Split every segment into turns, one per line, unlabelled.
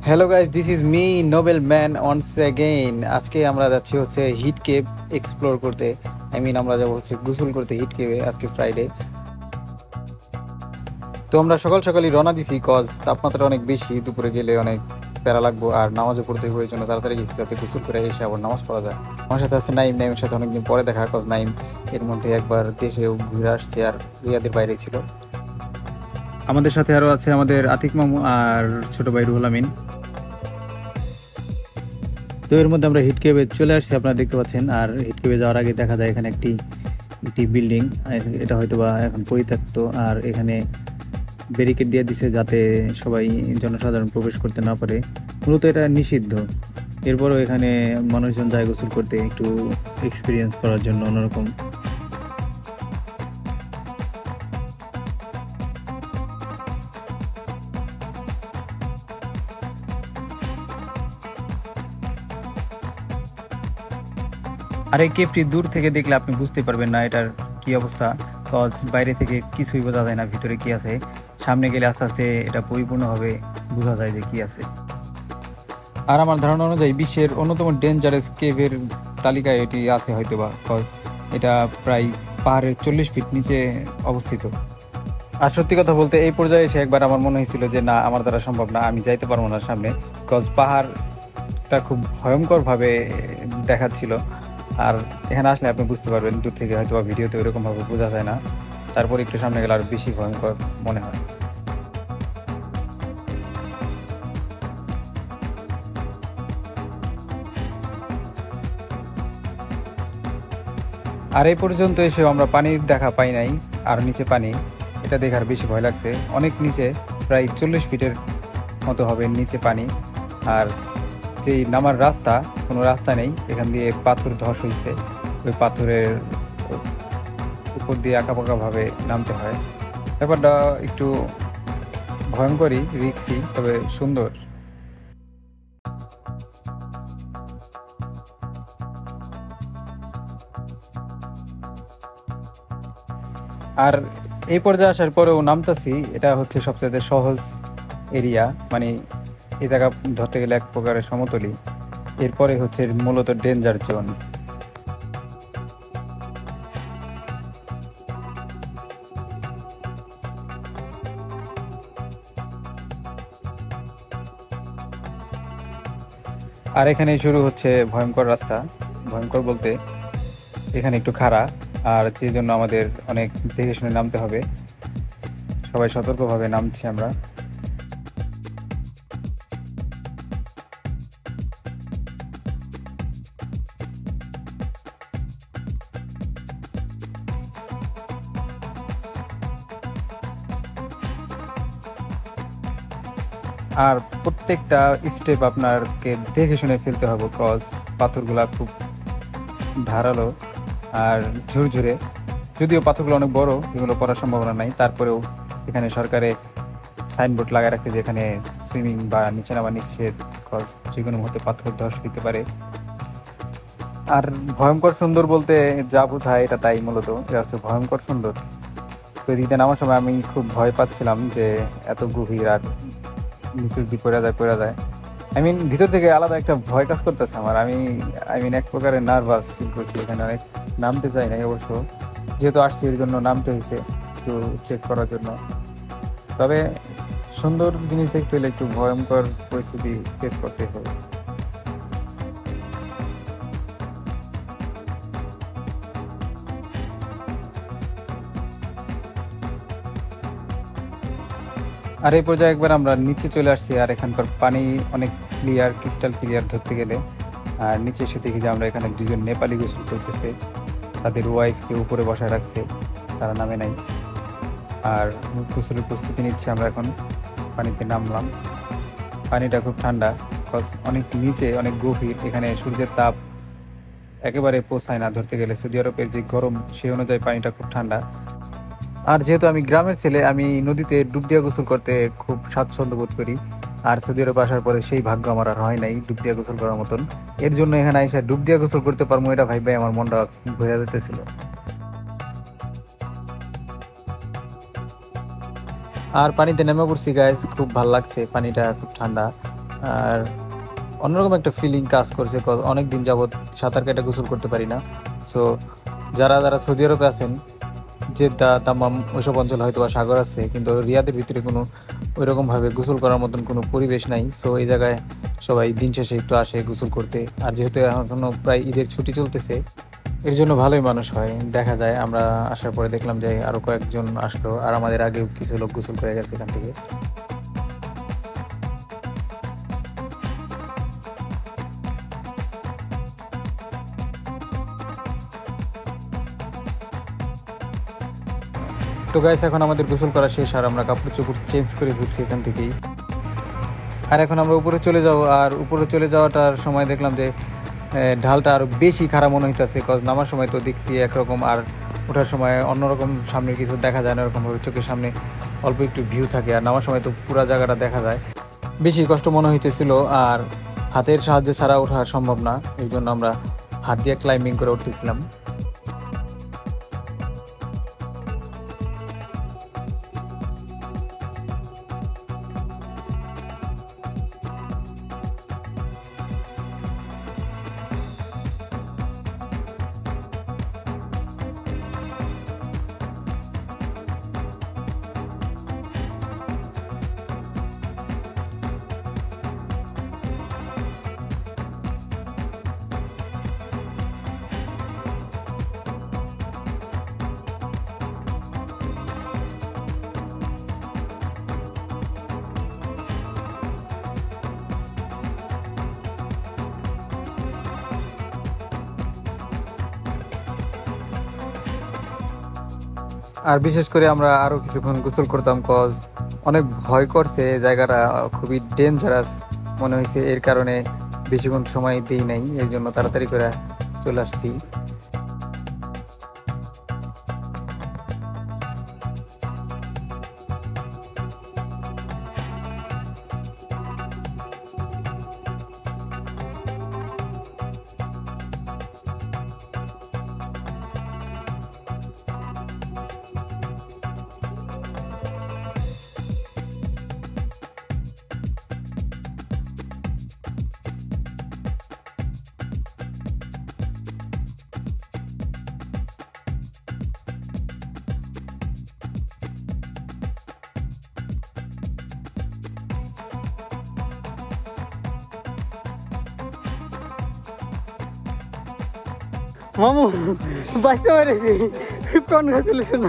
Hello guys, this is me Noble Man once again. আজকে আমরা যাচ্ছি হচ্ছে হিট কেভ এক্সপ্লোর করতে। আমরা যাবো হচ্ছে গোসল করতে হিট কেভে। আজকে ফ্রাইডে, তো আমরা সকাল সকালই রওনা দিছি কজ তাপমাত্রা অনেক বেশি, দুপুরে গেলে অনেক প্যারা লাগবো আর নামাজও পড়তে হবে, ওই জন্য তাড়াতাড়ি গেছি যাতে গোসল করে এসে আবার নামাজ পড়া যায়। আমার সাথে আছে নাইম। নাইমের সাথে অনেকদিন পরে দেখা, কজ নাইম এর মধ্যে একবার দেশেও ঘুরে আসছে আর রিয়াদের বাইরে ছিল। আমাদের সাথে আরও আছে আমাদের আতিক মামু আর ছোট ভাই রুহুল আমিন। তো এর মধ্যে আমরা হিট কেভে চলে আসছি, আপনারা দেখতে পাচ্ছেন। আর হিট কেভে যাওয়ার আগে দেখা যায় এখানে একটি বিল্ডিং, এটা হয়তো বা এখন পরিত্যক্ত, আর এখানে ব্যারিকেড দিয়ে দিছে যাতে সবাই জনসাধারণ প্রবেশ করতে না পারে। মূলত এটা নিষিদ্ধ, এরপরও এখানে মানুষজন যায় গোসল করতে একটু এক্সপিরিয়েন্স করার জন্য অন্যরকম। আর এই কেভটি দূর থেকে দেখলে আপনি বুঝতে পারবেন না এটার কি অবস্থা, কজ বাইরে থেকে কিছুই বোঝা যায় না ভিতরে কি আছে। সামনে গেলে আস্তে আস্তে এটা পরিপূর্ণভাবে বোঝা যায় যে কি আছে। আর আমার ধারণা অনুযায়ী বিশ্বের অন্যতম ডেঞ্জারাস কেভের তালিকায় এটি আছে হয়তোবা, কজ এটা প্রায় পাহাড়ের 40 ফিট নিচে অবস্থিত। আর সত্যি কথা বলতে এই পর্যায়ে এসে একবার আমার মনে হয়েছিল যে না, আমার দ্বারা সম্ভব না, আমি যাইতে পারবো না সামনে, কজ পাহাড়টা খুব ভয়ঙ্করভাবে দেখাচ্ছিল। আর এখানে আসলে আপনি বুঝতে পারবেন, দূর থেকে হয়তো বা ভিডিওতে ওইরকমভাবে বোঝা যায় না, তারপর একটু সামনে গেলে আরো বেশি ভয়ঙ্কর মনে হয়। আর এই পর্যন্ত এসেও আমরা পানির দেখা পাই নাই, আর নিচে পানি, এটা দেখার বেশি ভয় লাগছে। অনেক নিচে, প্রায় 40 ফিটের মতো হবে নিচে পানি। আর যেই নামার রাস্তা, কোনো রাস্তা নেই, এখান দিয়ে পাথর ধস হয়েছে, ওই পাথরের উপর দিয়ে আঁকাবাঁকাভাবে নামতে হয়। ব্যাপারটা একটু ভয়ঙ্করই, রিক্সি, তবে সুন্দর। আর এই পর্যায়ে আসার পরেও নামতাছি, এটা হচ্ছে সবচেয়ে সহজ এরিয়া, মানে এই জায়গা ধরতে গেলে এক প্রকারের সমতলই। এরপরে হচ্ছে মূলত ডেঞ্জার জোন। আর এখানে শুরু হচ্ছে ভয়ঙ্কর রাস্তা। ভয়ঙ্কর বলতে এখানে একটু খাড়া, আর যে জন্য আমাদের অনেক দেখে শুনে নামতে হবে, সবাই সতর্কভাবে নামছি আমরা। আর প্রত্যেকটা স্টেপ আপনাকে দেখে শুনে ফেলতে হবে, কজ পাথরগুলা খুব ধারালো আর ঝুরঝুরে। যদিও পাথরগুলো অনেক বড়, এগুলো পড়ার সম্ভাবনা নাই, তারপরেও এখানে সরকারে সাইনবোর্ড লাগায় রাখছে যে এখানে সুইমিং বা নিচে নামা নিষেধ, কজ যে কোনো মুহূর্তে পাথর ধস হইতে পারে। আর ভয়ঙ্কর সুন্দর বলতে যা বোঝায় এটা তাই, মূলত এটা হচ্ছে ভয়ঙ্কর সুন্দর। তো এদিকে নামার সময় আমি খুব ভয় পাচ্ছিলাম যে এত গভীর, আর নিচে যদি পড়া যায়। ভিতর থেকে আলাদা একটা ভয় কাজ করতেছে আমার। এক প্রকারের নার্ভাস ফিল করছি। এখানে অনেক নামতে চাই নাই অবশ্য, যেহেতু আসছি এর জন্য নামতে হয়েছে একটু চেক করার জন্য। তবে সুন্দর জিনিস দেখতে হলে একটু ভয়ঙ্কর পরিস্থিতি ফেস করতে হবে। আর এই পর্যায়ে একবার আমরা নিচে চলে আসছি, আর এখানকার পানি অনেক ক্লিয়ার, ক্রিস্টাল ক্লিয়ার ধরতে গেলে। আর নিচে এসে দেখি যে আমরা এখানে দুজন নেপালি গোসল করতেছে, তাদের ওয়াইফকে উপরে বসায় রাখছে, তারা নামে নাই। আর গোসলের প্রস্তুতি নিচ্ছে, আমরা এখন পানিতে নামলাম। পানিটা খুব ঠান্ডা, কজ অনেক নিচে, অনেক গভীর, এখানে সূর্যের তাপ একেবারে পোষায় না ধরতে গেলে। সৌদি আরবের যে গরম, সেই অনুযায়ী পানিটা খুব ঠান্ডা। আর যেহেতু আমি গ্রামের ছেলে, আমি নদীতে ডুব দিয়া গোসল করতে খুব স্বাচ্ছন্দ্য বোধ করি। আর সৌদি আরব আসার পরে সেই ভাগ্য আমার আর হয় নাই ডুব দিয়া গোসল করার মতন। এর জন্য এখানে এসে ডুব দিয়া গোসল করতে পারবো, এটা ভাই আমার মনটা ভরে যেতেছিল। আর পানিতে নেমে পড়ছি গাইজ, খুব ভালো লাগছে, পানিটা খুব ঠান্ডা। আর অন্যরকম একটা ফিলিং কাজ করছে, অনেক দিন যাবৎ সাঁতার কেটে গোসল করতে পারি না। সো যারা যারা সৌদি আরবে আছেন, জেদ্দা দাম্মাম ওইসব অঞ্চল হয়তো বা সাগর আছে, কিন্তু রিয়াদের ভিতরে কোনো ওইরকমভাবে গোসল করার মতন কোনো পরিবেশ নাই। সো এই জায়গায় সবাই দিন শেষে একটু আসে গোসল করতে। আর যেহেতু এখনও প্রায় ঈদের ছুটি চলতেছে, এর জন্য ভালোই মানুষ হয় দেখা যায়। আমরা আসার পরে দেখলাম যে আরও কয়েকজন আসলো, আর আমাদের আগেও কিছু লোক গোসল করে গেছে এখান থেকে। তো গাইস, এখন আমাদের গোসল করা শেষ, আর আমরা কাপড় চোপড় চেঞ্জ করে ফিরছি এখান থেকেই। আর এখন আমরা উপরে চলে যাব। আর উপরে চলে যাওয়াটার সময় দেখলাম যে ঢালটা আরও বেশি খারাপ মনে হইতেছে, কজ নামার সময় তো দেখছি একরকম, আর ওঠার সময় অন্যরকম, সামনে কিছু দেখা যায় না এরকমভাবে, চোখের সামনে অল্প একটু ভিউ থাকে, আর নামার সময় তো পুরো জায়গাটা দেখা যায়। বেশি কষ্ট মনে হইতেছিল, আর হাতের সাহায্যে ছাড়া ওঠা সম্ভব না, এই জন্য আমরা হাত দিয়ে ক্লাইম্বিং করে উঠতেছিলাম। আর বিশেষ করে আমরা আরও কিছুক্ষণ গোসল করতাম, কজ অনেক ভয় করছে, জায়গাটা খুবই ডেঞ্জারাস মনে হয়েছে, এর কারণে বেশিক্ষণ সময় দিই নাই, এর জন্য তাড়াতাড়ি করে চলে আসছি।
মামু বাঁচতে পেরেছি, কনগ্রাচুলেশন,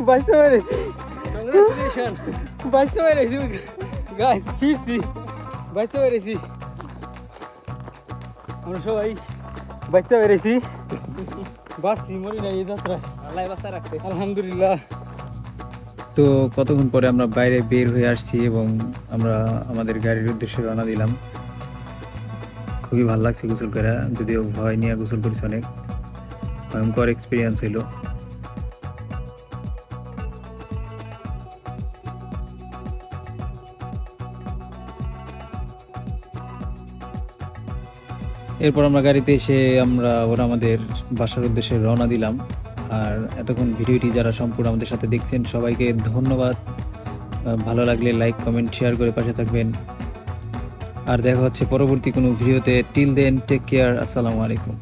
বাঁচতে পেরেছি, কনগ্রাচুলেশন, বাঁচতে পেরেছি গাইস, ফিরছি, বাঁচতে পেরেছি, আমরা সবাই বাঁচতে পেরেছি, বাঁচছি, মরি না এই যাত্রায়, আল্লাহ বাঁচা রাখছে, আলহামদুলিল্লাহ।
তো কতক্ষণ পরে আমরা বাইরে বের হয়ে আসছি এবং আমরা আমাদের গাড়ির উদ্দেশ্যে রওনা দিলাম। খুবই ভালো লাগছে গোসল করে, যদিও ভয় নিয়ে গোসল করেছি, অনেক ভয়ঙ্কর এক্সপিরিয়েন্স হইল। এরপর আমরা গাড়িতে এসে আমরা আমাদের বাসার উদ্দেশ্যে রওনা দিলাম। আর এতক্ষণ ভিডিওটি যারা সম্পূর্ণ আমাদের সাথে দেখছেন সবাইকে ধন্যবাদ। ভালো লাগলে লাইক কমেন্ট শেয়ার করে পাশে থাকবেন। আর দেখা হচ্ছে পরবর্তী কোনো ভিডিওতে। টিল দেন, টেক কেয়ার, আসসালামু আলাইকুম।